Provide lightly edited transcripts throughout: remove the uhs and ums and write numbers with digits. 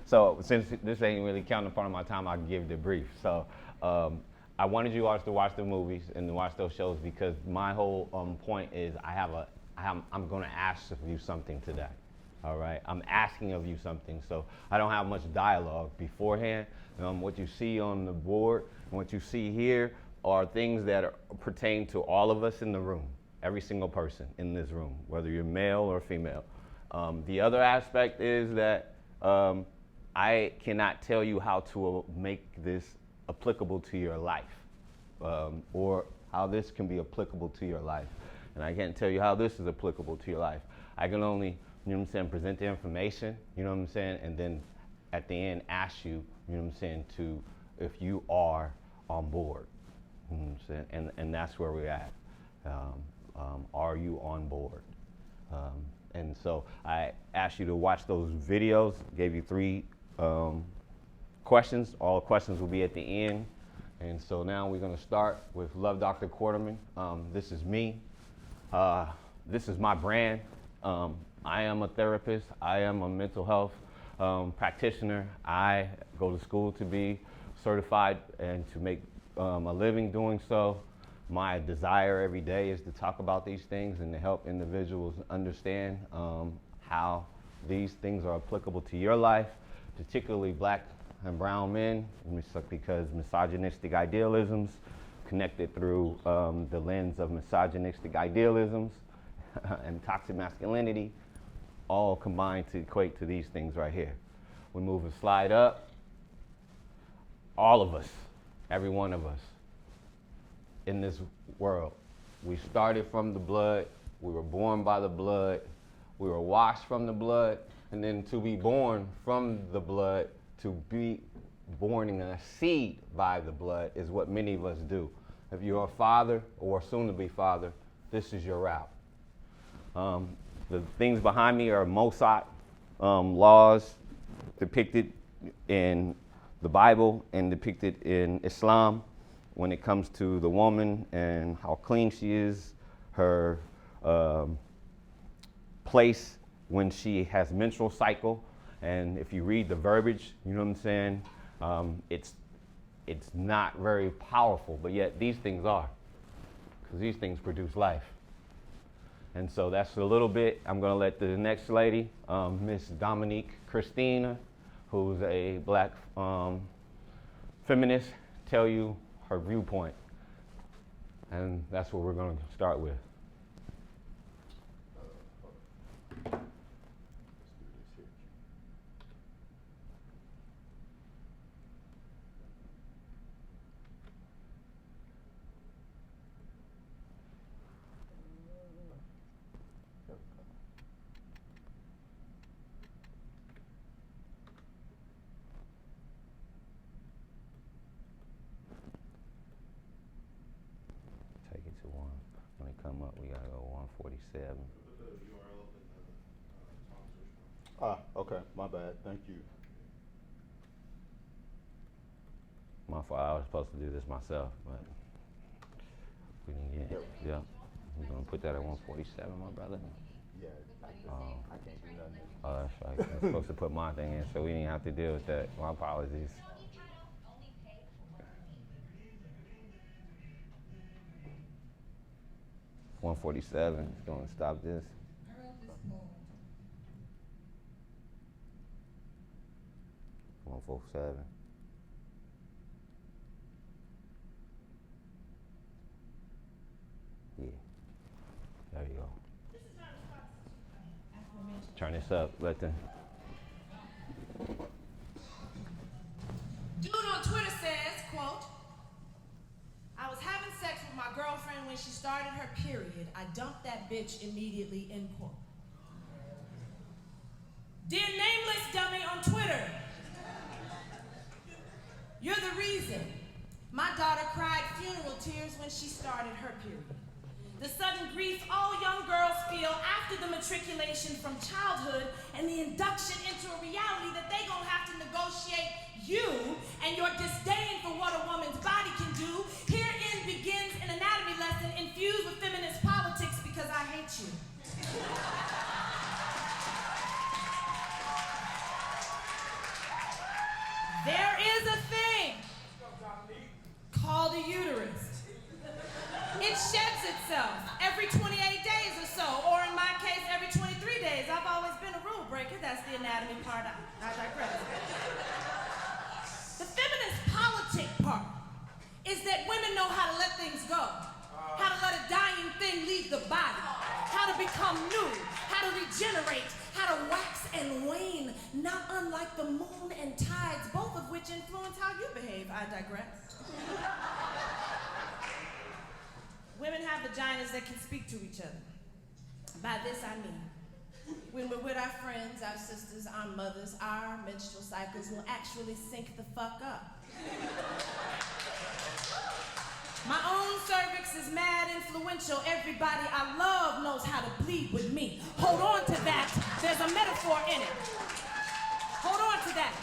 So since this ain't really counting part of my time, I'll give the brief. So I wanted you all to watch the movies and to watch those shows because my whole point is I'm going to ask of you something today. All right, I'm asking of you something, so I don't have much dialogue beforehand. What you see on the board and what you see here are things that pertain to all of us in the room, every single person in this room, whether you're male or female. The other aspect is that I cannot tell you how to make this applicable to your life, or how this can be applicable to your life. And I can't tell you how this is applicable to your life. I can only, you know what I'm saying, present the information, you know what I'm saying, and then at the end ask you, you know what I'm saying, to if you are on board, you know what I'm saying, and that's where we're at. Are you on board? And so I asked you to watch those videos, gave you 3 questions. All questions will be at the end. And so now we're gonna start with LoveDoctorQuarterman. This is me. This is my brand. I am a therapist. I am a mental health practitioner. I go to school to be certified and to make a living doing so. My desire every day is to talk about these things and to help individuals understand how these things are applicable to your life, particularly black and brown men, because misogynistic idealisms connected through the lens of misogynistic idealisms and toxic masculinity all combine to equate to these things right here. We move a slide up. All of us, every one of us in this world, we started from the blood, we were born by the blood, we were washed from the blood, and then to be born from the blood, to be born in a seed by the blood is what many of us do. If you're a father or soon to be father, this is your route. The things behind me are Mossad laws depicted in the Bible and depicted in Islam when it comes to the woman and how clean she is, her place when she has menstrual cycle. And if you read the verbiage, you know what I'm saying, it's not very powerful, but yet these things are, because these things produce life. And so that's a little bit. I'm going to let the next lady, Miss Dominique Christina, who's a black feminist, tell you her viewpoint. And that's what we're going to start with. When they come up, we gotta go 147. Okay, my bad. Thank you. My fault. I was supposed to do this myself, but we didn't get it. Yeah, we're gonna put that at 147, my brother. Yeah, I can't do nothing. Oh, that's right. I'm supposed to put my thing in, so we didn't have to deal with that. My apologies. 147 is going to stop this. Come on, 147. Yeah. There you go. Turn this up. Let them. Dude on Twitter says, quote, "I was having sex with my girlfriend when she started her period. I dumped that bitch immediately," end quote. Dear nameless dummy on Twitter, you're the reason my daughter cried funeral tears when she started her period. The sudden grief all young girls feel after the matriculation from childhood and the induction into a reality that they gonna have to negotiate you and your disdain for what a woman's body can do. Herein begins an anatomy lesson infused with feminist politics because I hate you. There is a thing called a uterus. It sheds itself every 28 days or so, or in my case, every 23 days. I've always been a rule breaker. That's the anatomy part. I digress. The feminist politic part is that women know how to let things go, how to let a dying thing leave the body, how to become new, how to regenerate, how to wax and wane, not unlike the moon and tides, both of which influence how you behave. I digress. Women have vaginas that can speak to each other. By this I mean, when we're with our friends, our sisters, our mothers, our menstrual cycles will actually sync the fuck up. My own cervix is mad influential. Everybody I love knows how to bleed with me. Hold on to that. There's a metaphor in it. Hold on to that.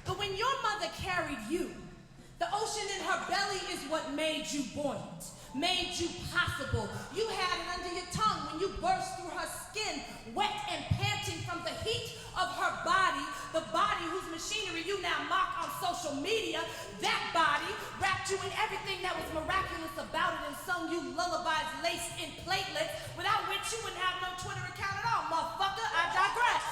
But when your mother carried you, the ocean in her belly is what made you buoyant, made you possible. You had it under your tongue when you burst through her skin, wet and panting from the heat of her body, the body whose machinery you now mock on social media. That body wrapped you in everything that was miraculous about it and sung you lullabies laced in platelets, without which you wouldn't have no Twitter account at all. Motherfucker, I digress.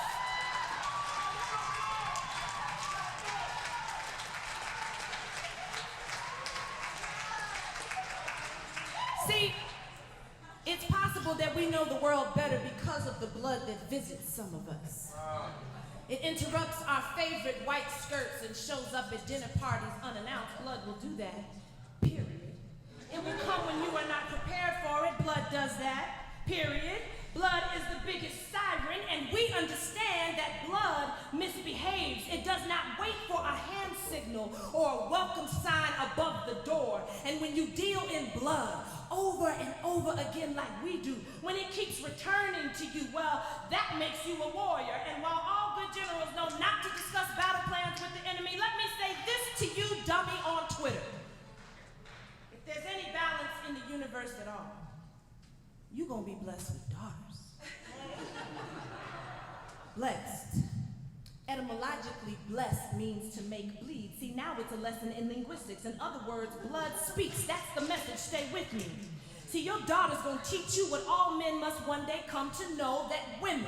See, it's possible that we know the world better because of the blood that visits some of us. It interrupts our favorite white skirts and shows up at dinner parties unannounced. Blood will do that, period. It will come when you are not prepared for it. Blood does that, period. Blood is the biggest siren, and we understand that blood misbehaves. It does not wait for a hand signal or a welcome sign above the door. And when you deal in blood over and over again like we do, when it keeps returning to you, well, that makes you a warrior. And while all good generals know not to discuss battle plans with the enemy, let me say this to you, dummy, on Twitter. If there's any balance in the universe at all, you're gonna be blessed with daughters. Blessed. Etymologically, blessed means to make bleed. See, now it's a lesson in linguistics. In other words, blood speaks. That's the message. Stay with me. See, your daughter's gonna teach you what all men must one day come to know, that women,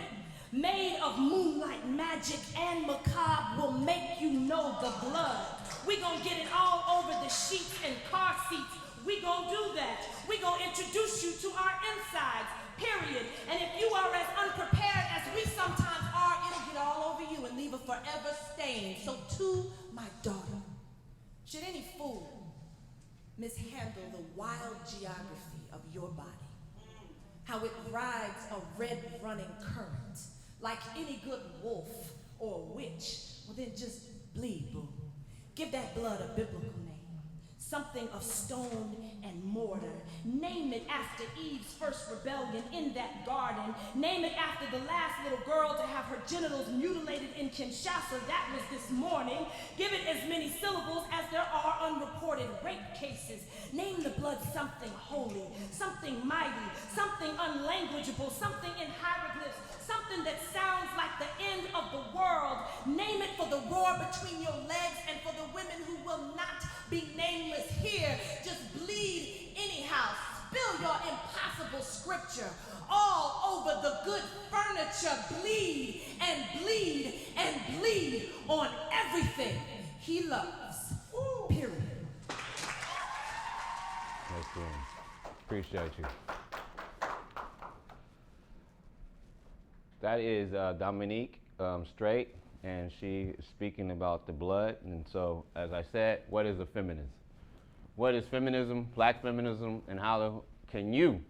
made of moonlight, magic, and macabre, will make you know the blood. We gonna get it all over the sheets and car seats. We gonna do that. We gonna introduce you to our insides, period. And if you are as unprepared as we sometimes are, it'll get all over you and leave a forever stain. So to my daughter, should any fool mishandle the wild geography of your body, how it rides a red running current, like any good wolf or witch, well then just bleed, boo. Give that blood a biblical name. Something of stone and mortar. Name it after Eve's first rebellion in that garden. Name it after the last little girl to have her genitals mutilated in Kinshasa. That was this morning. Give it as many syllables as there are unreported rape cases. Name the blood something holy, something mighty, something unlanguageable, something in hieroglyphs, something that sounds like the end of the world. Name it for the roar between your legs and for the women who will not be nameless here. Just bleed anyhow. Spill your impossible scripture all over the good furniture. Bleed and bleed and bleed on everything he loves. Period. Thank you. Appreciate you. That is Dominique Strait, and she is speaking about the blood. And so, as I said, what is a feminist? What is feminism, black feminism, and how can you,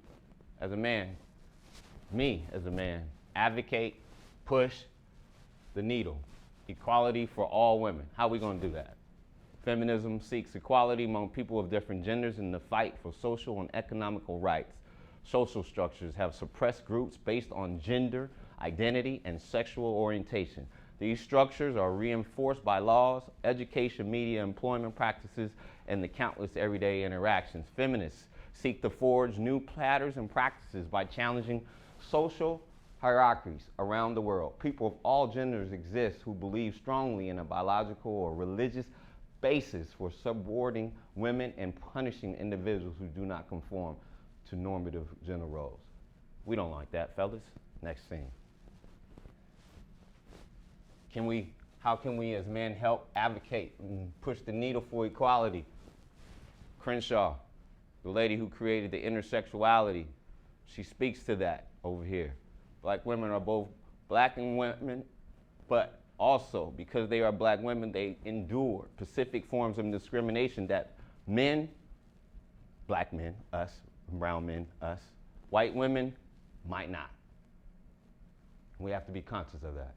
as a man, me as a man, advocate, push the needle, equality for all women? How are we going to do that? Feminism seeks equality among people of different genders in the fight for social and economical rights. Social structures have suppressed groups based on gender, identity, and sexual orientation. These structures are reinforced by laws, education, media, employment practices, and the countless everyday interactions. Feminists seek to forge new patterns and practices by challenging social hierarchies around the world. People of all genders exist who believe strongly in a biological or religious basis for subordinating women and punishing individuals who do not conform to normative gender roles. We don't like that, fellas. Next scene. How can we as men help advocate and push the needle for equality? Crenshaw, the lady who created the intersexuality, she speaks to that over here. Black women are both black and women, but also because they are black women, they endure specific forms of discrimination that men, black men, us, brown men, us, white women might not. We have to be conscious of that.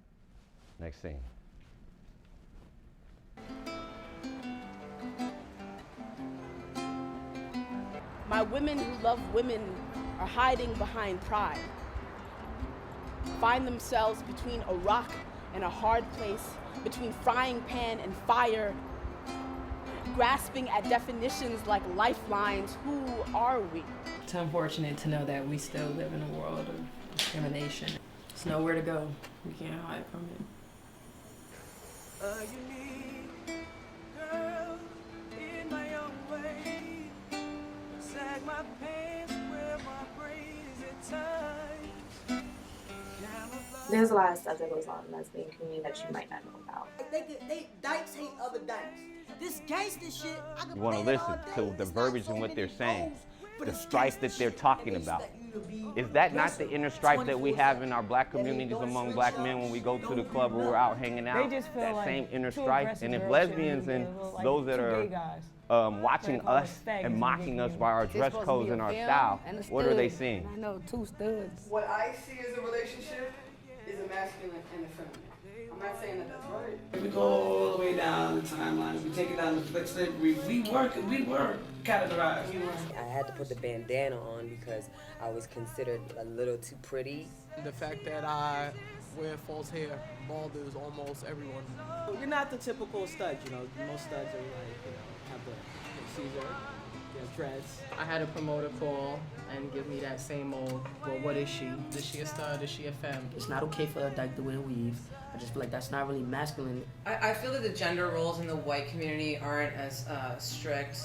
Next scene. My women who love women are hiding behind pride, find themselves between a rock and a hard place, between frying pan and fire, grasping at definitions like lifelines. Who are we? It's unfortunate to know that we still live in a world of discrimination. There's nowhere to go. We can't hide from it. Unique girl in my own way. Sag my pants, wear my braids at times. There's a lot of stuff that goes on in the lesbian community that you might not know about. They dykes hate other dykes. This gangster shit, I could You want to play it listen all day. to the It's verbiage not so and what they're many saying, goals, but the it's strife gangster that they're shit, talking and they about. expect you to be Is that not the aggressive inner strife that we have in our black 24/7? communities That they among don't black switch men up, when we go to the don't club do or we're nothing. out hanging out? They just feel that like same inner two strife. aggressive And if girls lesbians shouldn't and be like those that two are gay guys. watching call us us faggots and in mocking the us gay by our community. dress codes and our style, what are they seeing? I know two studs. What I see as a relationship is a masculine and a feminine. I'm not saying that that's right. If we go all the way down the timeline, we take it down the flick slip, we were categorized. I had to put the bandana on because I was considered a little too pretty. The fact that I wear false hair bothers almost everyone. You're not the typical stud, you know. Most studs are like, you know, have the Caesar, dreads. I had a promoter call and give me that same old, well, what is she? Is she a stud? Is she a femme? It's not okay for a dyke to wear weave. I just feel like that's not really masculine. I feel that the gender roles in the white community aren't as strict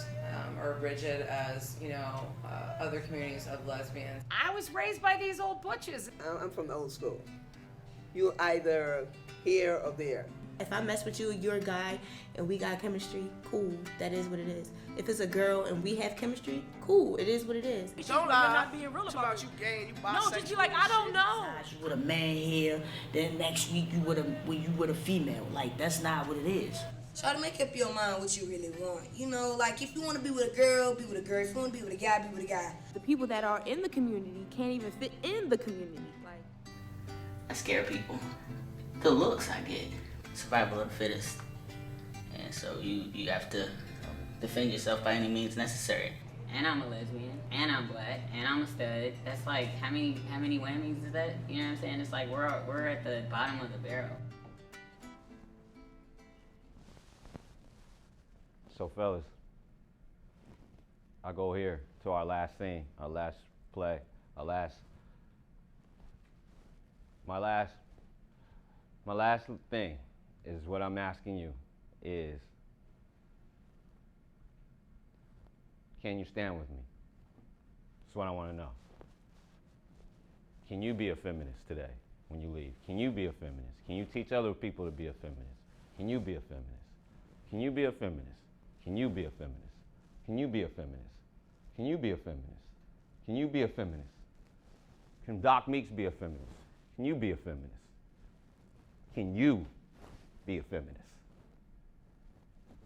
or rigid as, you know, other communities of lesbians. I was raised by these old butches. I'm from the old school. You either here or there. If I mess with you, you're a guy, and we got chemistry, cool, that is what it is. If it's a girl and we have chemistry, cool, it is what it is. Don't lie. You're not being real about you gay, you bisexual. No, just be like, I don't know. You with a man here, then next week you with a female. Like, that's not what it is. Try to make up your mind what you really want. You know, like if you want to be with a girl, be with a girl. If you want to be with a guy, be with a guy. The people that are in the community can't even fit in the community. Like, I scare people. The looks I get. Survival of the fittest. And so you have to defend yourself by any means necessary. And I'm a lesbian, and I'm black, and I'm a stud. That's like, how many whammies is that? You know what I'm saying? It's like we're at the bottom of the barrel. So fellas, I go here to our last scene, our last play, my last thing is what I'm asking you is, can you stand with me? That's what I want to know. Can you be a feminist today when you leave? Can you be a feminist? Can you teach other people to be a feminist? Can you be a feminist? Can you be a feminist? Can you be a feminist? Can you be a feminist? Can you be a feminist? Can you be a feminist? Can Doc Meeks be a feminist? Can you be a feminist? Can you be a feminist?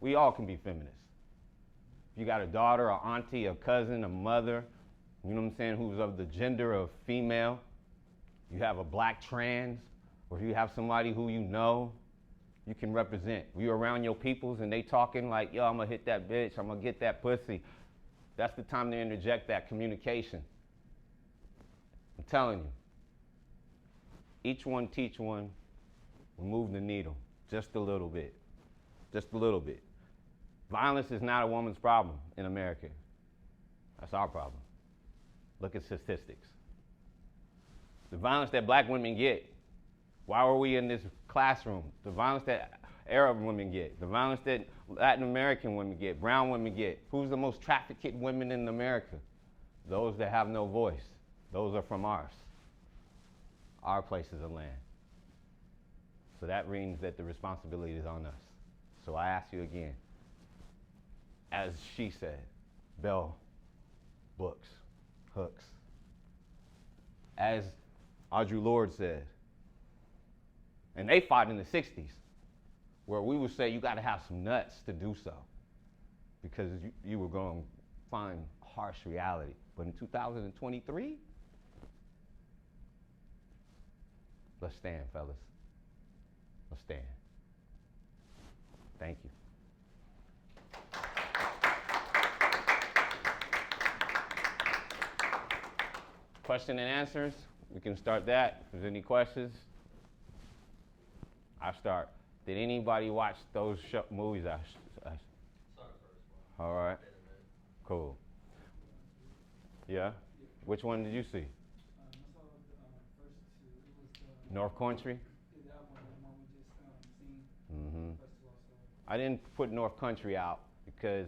We all can be feminists. If you got a daughter, an auntie, a cousin, a mother, you know what I'm saying, who's of the gender of female, you have a black trans, or if you have somebody who you know, you can represent. You around your peoples and they talking like, yo, I'm gonna hit that bitch, I'm gonna get that pussy. That's the time to interject that communication. I'm telling you. Each one teach one, move the needle just a little bit. Just a little bit. Violence is not a woman's problem in America. That's our problem. Look at statistics. The violence that black women get. Why are we in this classroom? The violence that Arab women get. The violence that Latin American women get. Brown women get. Who's the most trafficked women in America? Those that have no voice. Those are from ours. Our places of land. So that means that the responsibility is on us. So I ask you again, as she said, bell, books, hooks. As Audre Lorde said, and they fought in the 60s, where we would say you got to have some nuts to do so, because you were going to find harsh reality. But in 2023, let's stand, fellas. Let's stand. Thank you. Question and answers. We can start that. If there's any questions, I start. Did anybody watch those movies? All right. Cool. Yeah. Which one did you see? North Country. Mm-hmm. I didn't put North Country out because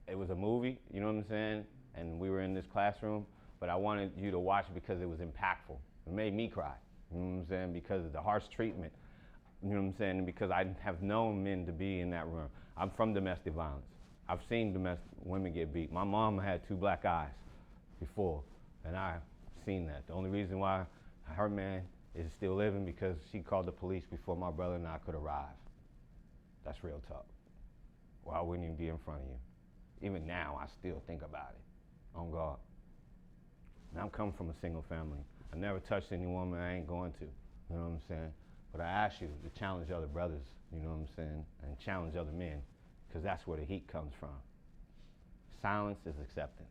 it was a movie. You know what I'm saying? And we were in this classroom. But I wanted you to watch it because it was impactful. It made me cry, you know what I'm saying, because of the harsh treatment, you know what I'm saying, and because I have known men to be in that room. I'm from domestic violence. I've seen domestic women get beat. My mom had 2 black eyes before, and I've seen that. The only reason why her man is still living because she called the police before my brother and I could arrive. That's real talk. Well, I wouldn't even be in front of you. Even now, I still think about it, on God. And I'm coming from a single family. I never touched any woman I ain't going to, you know what I'm saying? But I ask you to challenge other brothers, you know what I'm saying, and challenge other men, because that's where the heat comes from. Silence is acceptance.